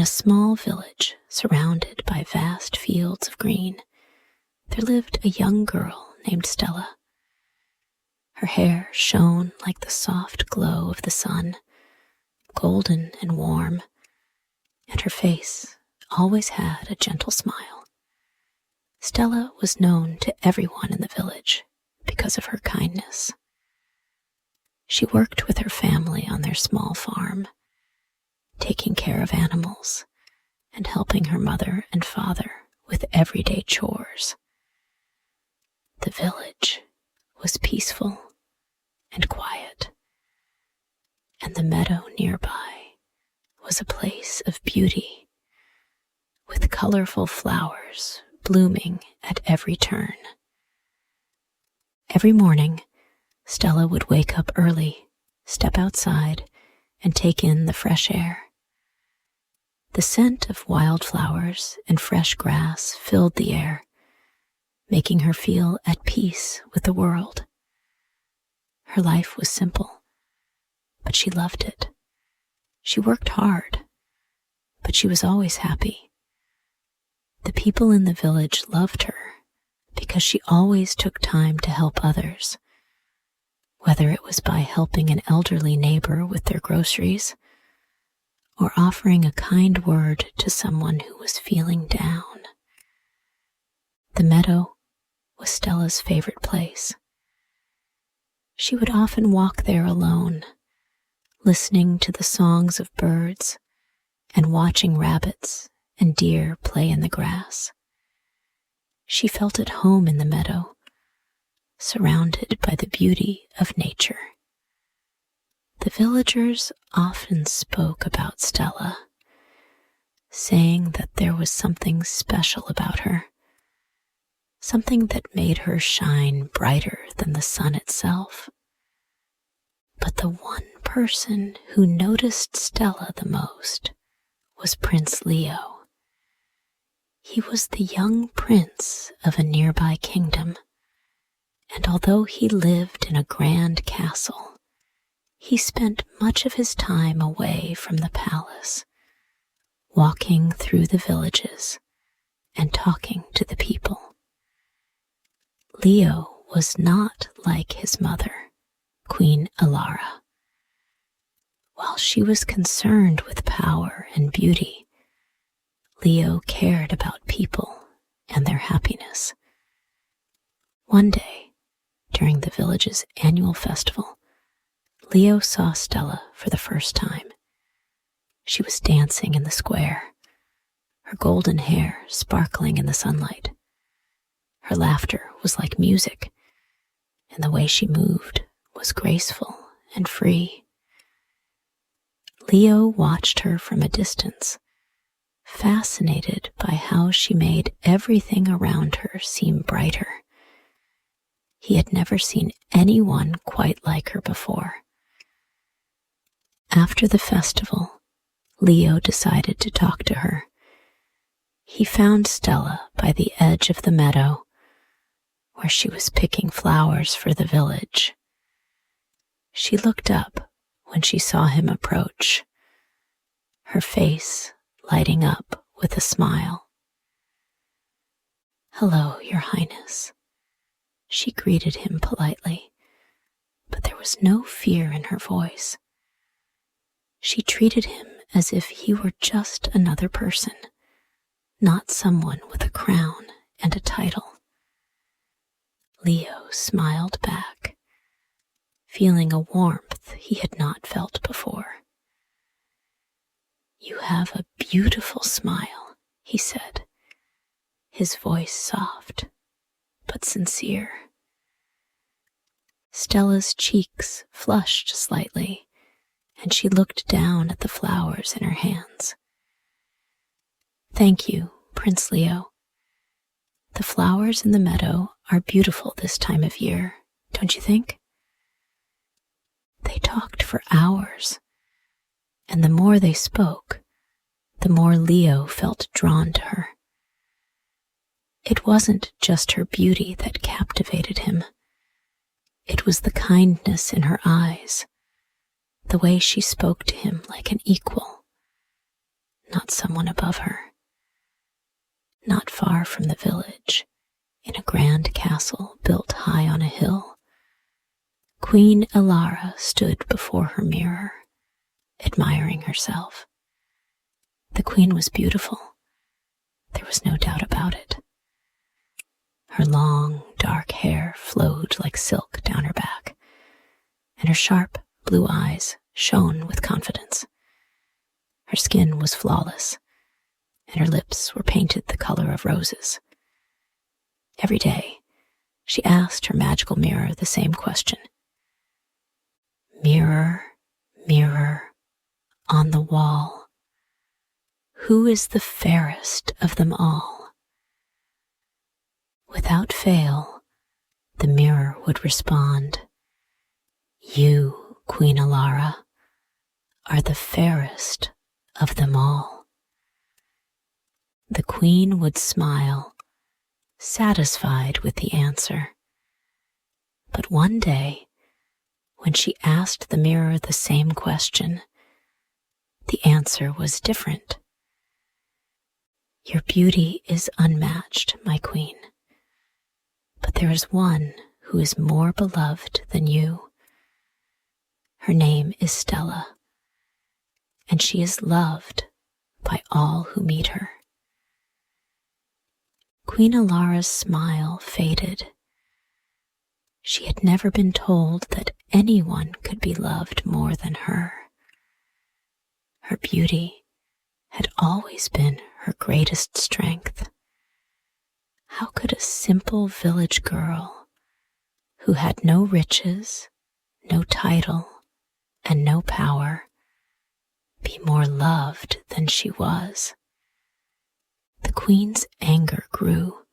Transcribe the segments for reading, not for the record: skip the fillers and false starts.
In a small village surrounded by vast fields of green, there lived a young girl named Stella. Her hair shone like the soft glow of the sun, golden and warm, and her face always had a gentle smile. Stella was known to everyone in the village because of her kindness. She worked with her family on their small farm, taking care of animals and helping her mother and father with everyday chores. The village was peaceful and quiet, and the meadow nearby was a place of beauty, with colorful flowers blooming at every turn. Every morning, Stella would wake up early, step outside, and take in the fresh air. The scent of wildflowers and fresh grass filled the air, making her feel at peace with the world. Her life was simple, but she loved it. She worked hard, but she was always happy. The people in the village loved her because she always took time to help others, whether it was by helping an elderly neighbor with their groceries or offering a kind word to someone who was feeling down. The meadow was Stella's favorite place. She would often walk there alone, listening to the songs of birds and watching rabbits and deer play in the grass. She felt at home in the meadow, surrounded by the beauty of nature. The villagers often spoke about Stella, saying that there was something special about her, something that made her shine brighter than the sun itself. But the one person who noticed Stella the most was Prince Leo. He was the young prince of a nearby kingdom, and although he lived in a grand castle, he spent much of his time away from the palace, walking through the villages and talking to the people. Leo was not like his mother, Queen Alara. While she was concerned with power and beauty, Leo cared about people and their happiness. One day, during the village's annual festival, Leo saw Stella for the first time. She was dancing in the square, her golden hair sparkling in the sunlight. Her laughter was like music, and the way she moved was graceful and free. Leo watched her from a distance, fascinated by how she made everything around her seem brighter. He had never seen anyone quite like her before. After the festival, Leo decided to talk to her. He found Stella by the edge of the meadow, where she was picking flowers for the village. She looked up when she saw him approach, her face lighting up with a smile. "Hello, Your Highness." She greeted him politely, but there was no fear in her voice. She treated him as if he were just another person, not someone with a crown and a title. Leo smiled back, feeling a warmth he had not felt before. "You have a beautiful smile," he said, his voice soft but sincere. Stella's cheeks flushed slightly, and she looked down at the flowers in her hands. "Thank you, Prince Leo. The flowers in the meadow are beautiful this time of year, don't you think?" They talked for hours, and the more they spoke, the more Leo felt drawn to her. It wasn't just her beauty that captivated him. It was the kindness in her eyes, the way she spoke to him like an equal. not someone above her. Not far from the village, in a grand castle built high on a hill, Queen Elara stood before her mirror, admiring herself. The queen was beautiful. There was no doubt about it. Her long, dark hair flowed like silk down her back, and her sharp, blue eyes shone with confidence. Her skin was flawless, and her lips were painted the color of roses. Every day, she asked her magical mirror the same question. Mirror, mirror, on the wall, who is the fairest of them all? Without fail, the mirror would respond, You, Queen Elara, are the fairest of them all. The queen would smile, satisfied with the answer. But one day, when she asked the mirror the same question, the answer was different. Your beauty is unmatched, my queen, but there is one who is more beloved than you. Her name is Stella, and she is loved by all who meet her. Queen Elara's smile faded. She had never been told that anyone could be loved more than her. Her beauty had always been her greatest strength. How could a simple village girl, who had no riches, no title, and no power, be more loved than she was? The queen's anger grew,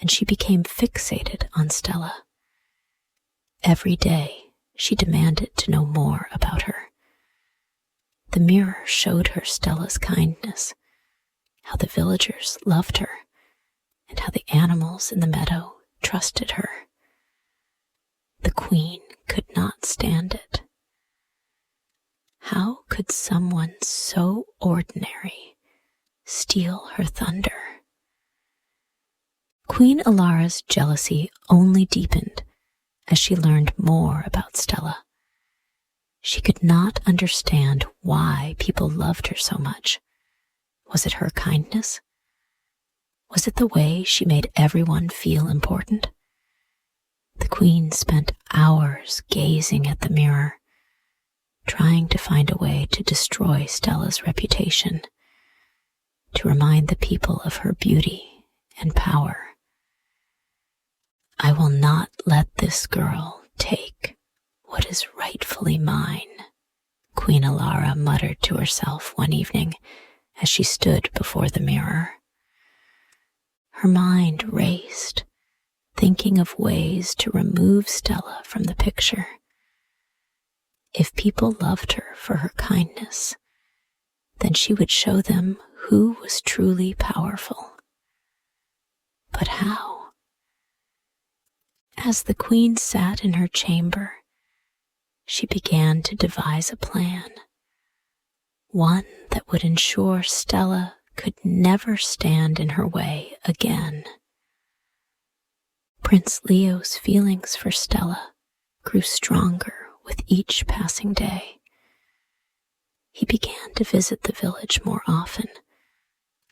and she became fixated on Stella. Every day, she demanded to know more about her. The mirror showed her Stella's kindness, how the villagers loved her, and how the animals in the meadow trusted her. The queen could not stand it. How could someone so ordinary steal her thunder? Queen Elara's jealousy only deepened as she learned more about Stella. She could not understand why people loved her so much. Was it her kindness? Was it the way she made everyone feel important? The queen spent hours gazing at the mirror, trying to find a way to destroy Stella's reputation, to remind the people of her beauty and power. I will not let this girl take what is rightfully mine, Queen Elara muttered to herself one evening as she stood before the mirror. Her mind raced, thinking of ways to remove Stella from the picture. If people loved her for her kindness, then she would show them who was truly powerful. But how? As the queen sat in her chamber, she began to devise a plan, one that would ensure Stella could never stand in her way again. Prince Leo's feelings for Stella grew stronger with each passing day. He began to visit the village more often,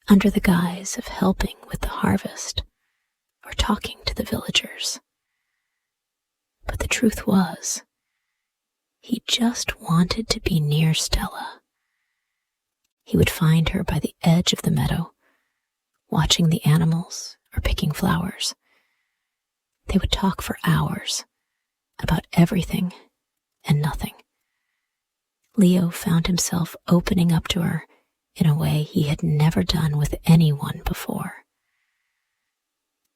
under the guise of helping with the harvest or talking to the villagers. But the truth was, he just wanted to be near Stella. He would find her by the edge of the meadow, watching the animals or picking flowers. They would talk for hours about everything and nothing. Leo found himself opening up to her in a way he had never done with anyone before.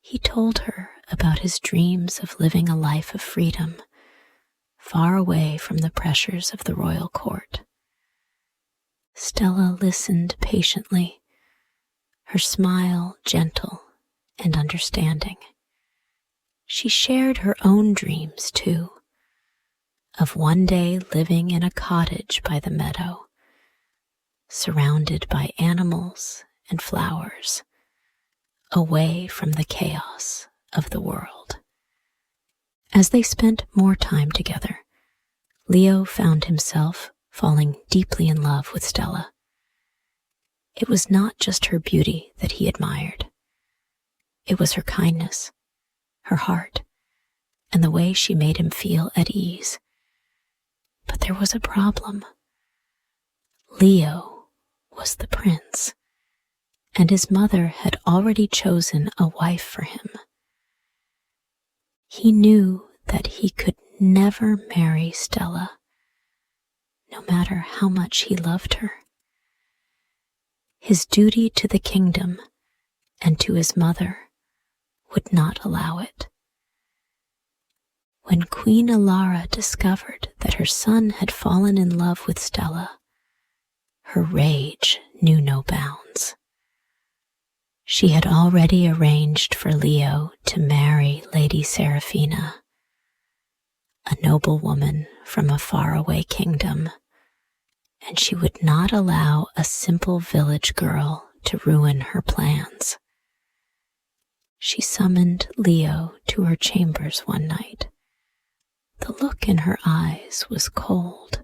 He told her about his dreams of living a life of freedom, far away from the pressures of the royal court. Stella listened patiently, her smile gentle and understanding. She shared her own dreams, too, of one day living in a cottage by the meadow, surrounded by animals and flowers, away from the chaos of the world. As they spent more time together, Leo found himself falling deeply in love with Stella. It was not just her beauty that he admired. It was her kindness, her heart, and the way she made him feel at ease. But there was a problem. Leo was the prince, and his mother had already chosen a wife for him. He knew that he could never marry Stella, no matter how much he loved her. His duty to the kingdom and to his mother would not allow it. When Queen Alara discovered that her son had fallen in love with Stella, her rage knew no bounds. She had already arranged for Leo to marry Lady Seraphina, a noble woman from a faraway kingdom, and she would not allow a simple village girl to ruin her plans. She summoned Leo to her chambers one night. The look in her eyes was cold,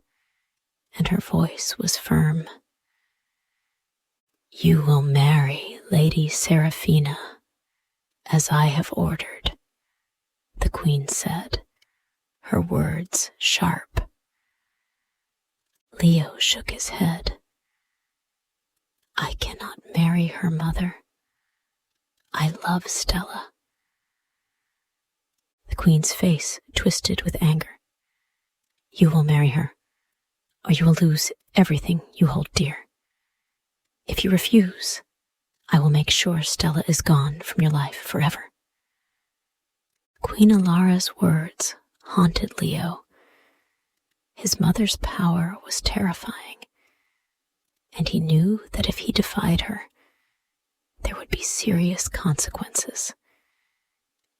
and her voice was firm. "You will marry Lady Seraphina, as I have ordered," the queen said, her words sharp. Leo shook his head. "I cannot marry her, mother. I love Stella." The queen's face twisted with anger. "You will marry her, or you will lose everything you hold dear. If you refuse, I will make sure Stella is gone from your life forever." Queen Alara's words haunted Leo. His mother's power was terrifying, and he knew that if he defied her, there would be serious consequences.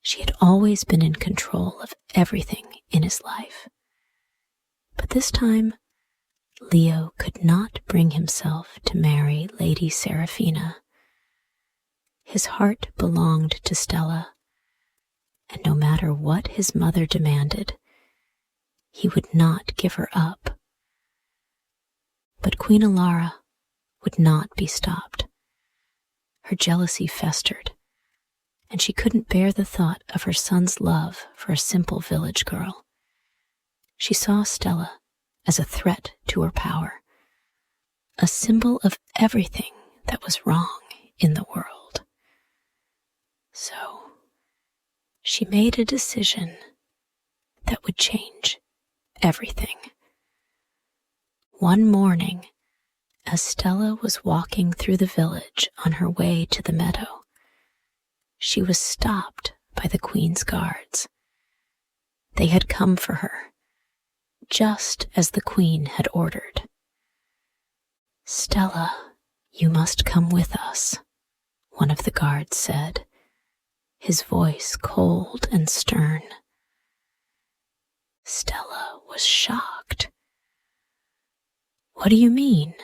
She had always been in control of everything in his life. But this time, Leo could not bring himself to marry Lady Seraphina. His heart belonged to Stella, and no matter what his mother demanded, he would not give her up. But Queen Alara would not be stopped. Her jealousy festered, and she couldn't bear the thought of her son's love for a simple village girl. She saw Stella as a threat to her power, a symbol of everything that was wrong in the world. So she made a decision that would change everything. One morning, as Stella was walking through the village on her way to the meadow, she was stopped by the queen's guards. They had come for her, just as the queen had ordered. "Stella, you must come with us," one of the guards said, his voice cold and stern. Stella was shocked. "What do you mean?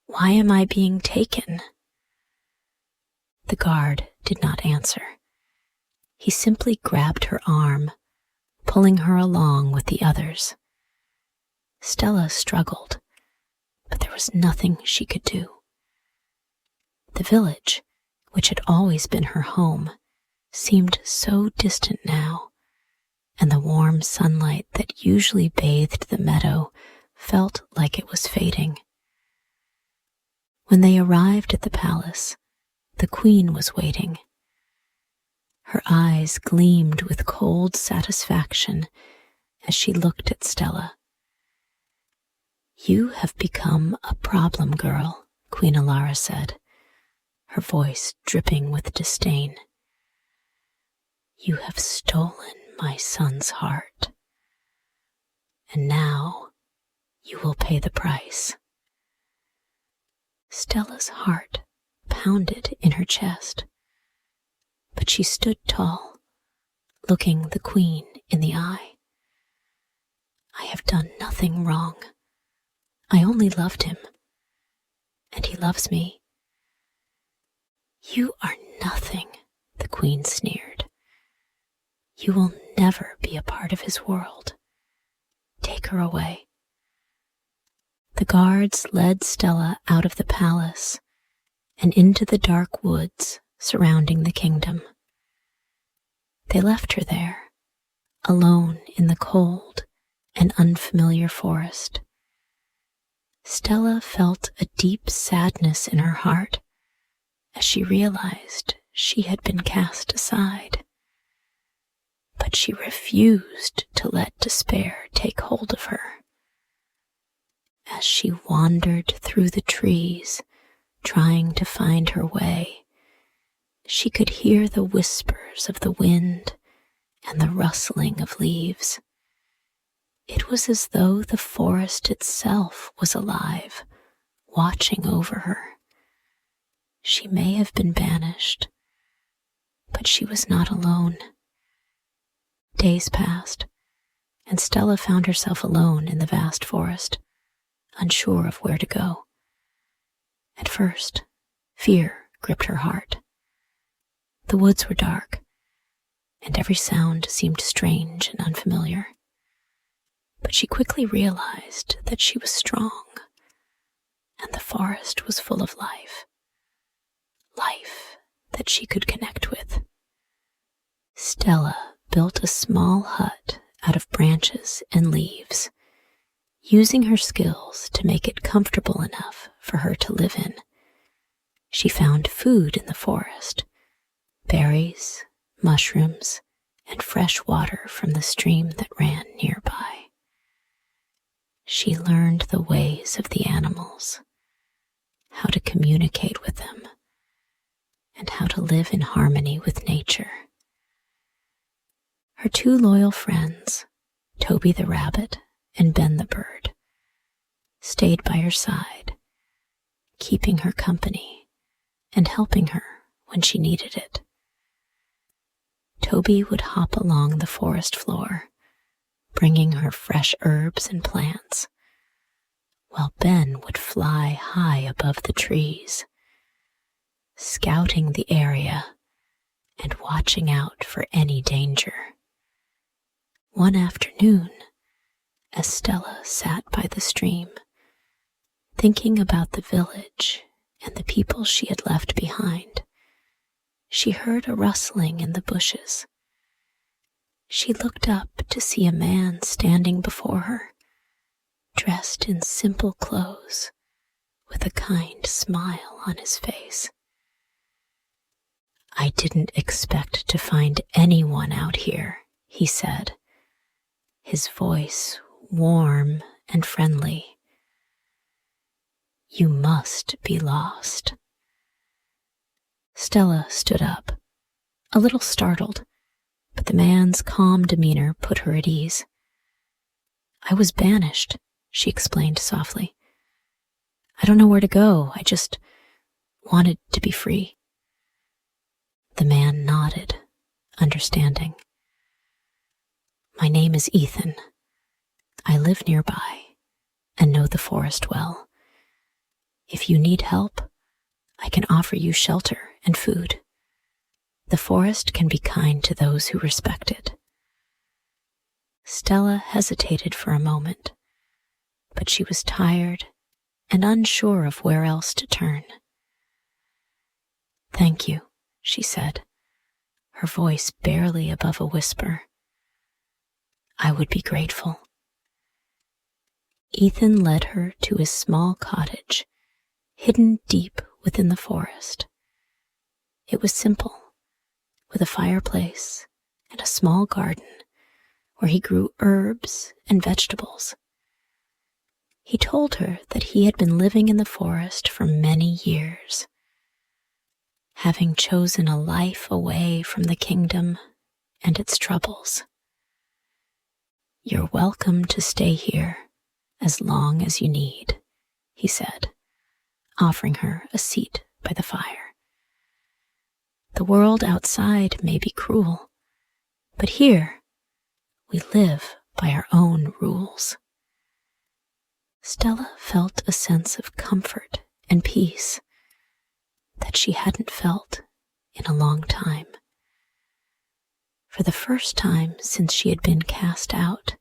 Why am I being taken?" The guard did not answer. He simply grabbed her arm, pulling her along with the others. Stella struggled, but there was nothing she could do. The village, which had always been her home, seemed so distant now, and the warm sunlight that usually bathed the meadow felt like it was fading. When they arrived at the palace, the queen was waiting. Her eyes gleamed with cold satisfaction as she looked at Stella. "You have become a problem girl," Queen Alara said, her voice dripping with disdain. "You have stolen my son's heart, and now you will pay the price." Stella's heart pounded in her chest, but she stood tall, looking the queen in the eye. "I have done nothing wrong. I only loved him. and he loves me." "You are nothing," the queen sneered. "You will never be a part of his world. Take her away." The guards led Stella out of the palace and into the dark woods surrounding the kingdom. They left her there, alone in the cold and unfamiliar forest. Stella felt a deep sadness in her heart as she realized she had been cast aside. But she refused to let despair take hold of her. As she wandered through the trees, trying to find her way, she could hear the whispers of the wind and the rustling of leaves. It was as though the forest itself was alive, watching over her. She may have been banished, but she was not alone. Days passed, and Stella found herself alone in the vast forest, unsure of where to go. At first, fear gripped her heart. The woods were dark, and every sound seemed strange and unfamiliar. But she quickly realized that she was strong, and the forest was full of life that she could connect with. Stella built a small hut out of branches and leaves, using her skills to make it comfortable enough for her to live in. She found food in the forest, berries, mushrooms, and fresh water from the stream that ran nearby. She learned the ways of the animals, how to communicate with them, and how to live in harmony with nature. Her two loyal friends, Toby the rabbit and Ben the bird, stayed by her side, keeping her company and helping her when she needed it. Toby would hop along the forest floor, bringing her fresh herbs and plants, while Ben would fly high above the trees, scouting the area and watching out for any danger. One afternoon, as Stella sat by the stream, thinking about the village and the people she had left behind, she heard a rustling in the bushes. She looked up to see a man standing before her, dressed in simple clothes, with a kind smile on his face. "I didn't expect to find anyone out here," he said, his voice warm and friendly. "You must be lost." Stella stood up, a little startled, but the man's calm demeanor put her at ease. "I was banished," she explained softly. "I don't know where to go. I just wanted to be free." The man nodded, understanding. "My name is Ethan. I live nearby and know the forest well. If you need help, I can offer you shelter and food. The forest can be kind to those who respect it." Stella hesitated for a moment, but she was tired and unsure of where else to turn. "Thank you," she said, her voice barely above a whisper. "I would be grateful." Ethan led her to his small cottage, hidden deep within the forest. It was simple, with a fireplace and a small garden where he grew herbs and vegetables. He told her that he had been living in the forest for many years, having chosen a life away from the kingdom and its troubles. "You're welcome to stay here as long as you need," he said, offering her a seat by the fire. "The world outside may be cruel, but here we live by our own rules." Stella felt a sense of comfort and peace that she hadn't felt in a long time. For the first time since she had been cast out,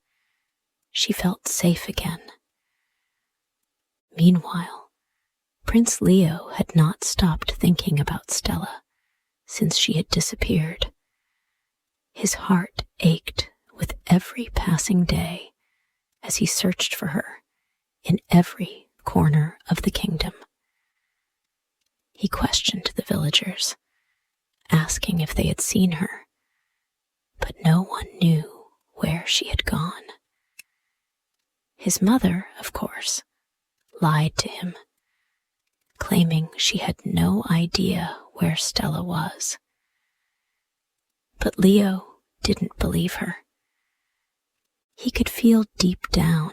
she felt safe again. Meanwhile, Prince Leo had not stopped thinking about Stella since she had disappeared. His heart ached with every passing day as he searched for her in every corner of the kingdom. He questioned the villagers, asking if they had seen her, but no one knew where she had gone. His mother, of course, lied to him, claiming she had no idea where Stella was. But Leo didn't believe her. He could feel deep down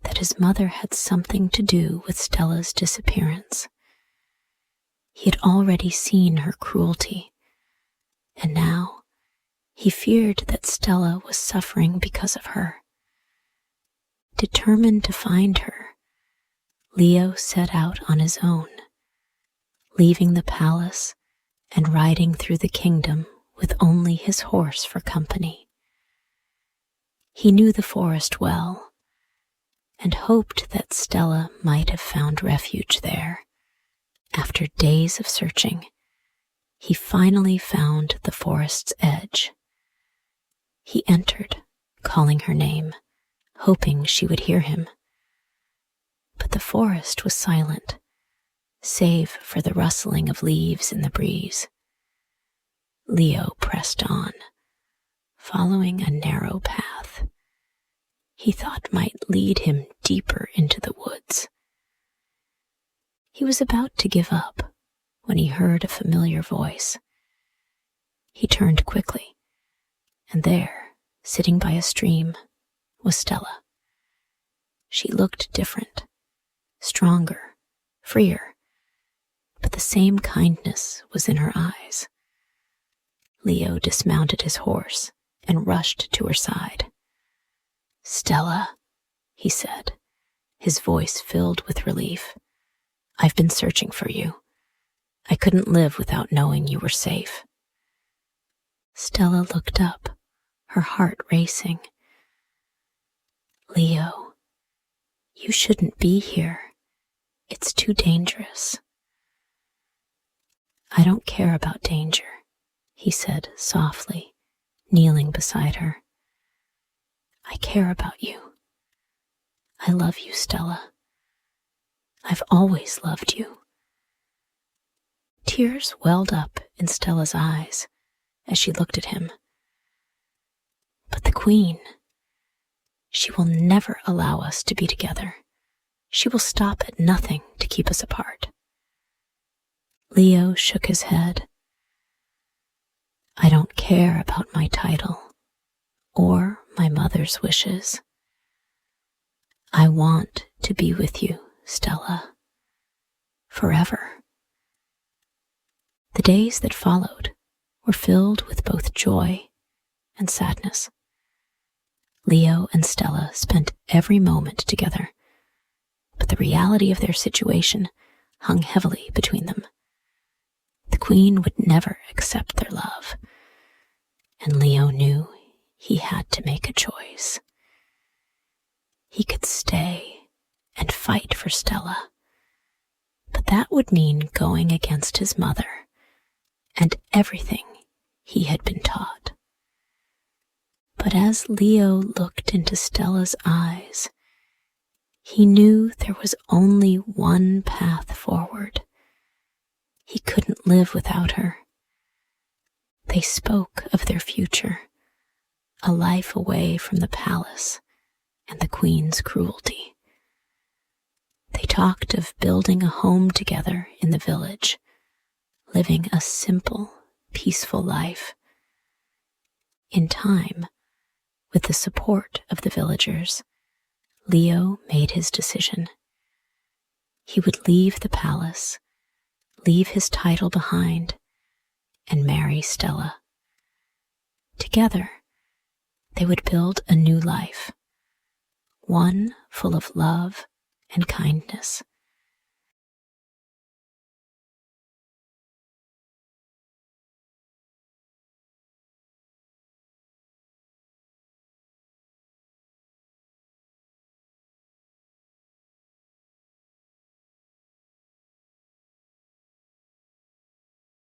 that his mother had something to do with Stella's disappearance. He had already seen her cruelty, and now he feared that Stella was suffering because of her. Determined to find her, Leo set out on his own, leaving the palace and riding through the kingdom with only his horse for company. He knew the forest well and hoped that Stella might have found refuge there. After days of searching, he finally found the forest's edge. He entered, calling her name, hoping she would hear him. But the forest was silent, save for the rustling of leaves in the breeze. Leo pressed on, following a narrow path he thought might lead him deeper into the woods. He was about to give up when he heard a familiar voice. He turned quickly, and there, sitting by a stream, was Stella. She looked different, stronger, freer, but the same kindness was in her eyes. Leo dismounted his horse and rushed to her side. "Stella," he said, his voice filled with relief. "I've been searching for you. I couldn't live without knowing you were safe." Stella looked up, her heart racing. "Leo, you shouldn't be here. It's too dangerous." "I don't care about danger," he said softly, kneeling beside her. "I care about you. I love you, Stella. I've always loved you." Tears welled up in Stella's eyes as she looked at him. "But the Queen, she will never allow us to be together. She will stop at nothing to keep us apart." Leo shook his head. "I don't care about my title or my mother's wishes. I want to be with you, Stella, forever." The days that followed were filled with both joy and sadness. Leo and Stella spent every moment together, but the reality of their situation hung heavily between them. The Queen would never accept their love, and Leo knew he had to make a choice. He could stay and fight for Stella, but that would mean going against his mother and everything he had been taught. But as Leo looked into Stella's eyes, he knew there was only one path forward. He couldn't live without her. They spoke of their future, a life away from the palace and the Queen's cruelty. They talked of building a home together in the village, living a simple, peaceful life. In time, with the support of the villagers, Leo made his decision. He would leave the palace, leave his title behind, and marry Stella. Together, they would build a new life, one full of love and kindness.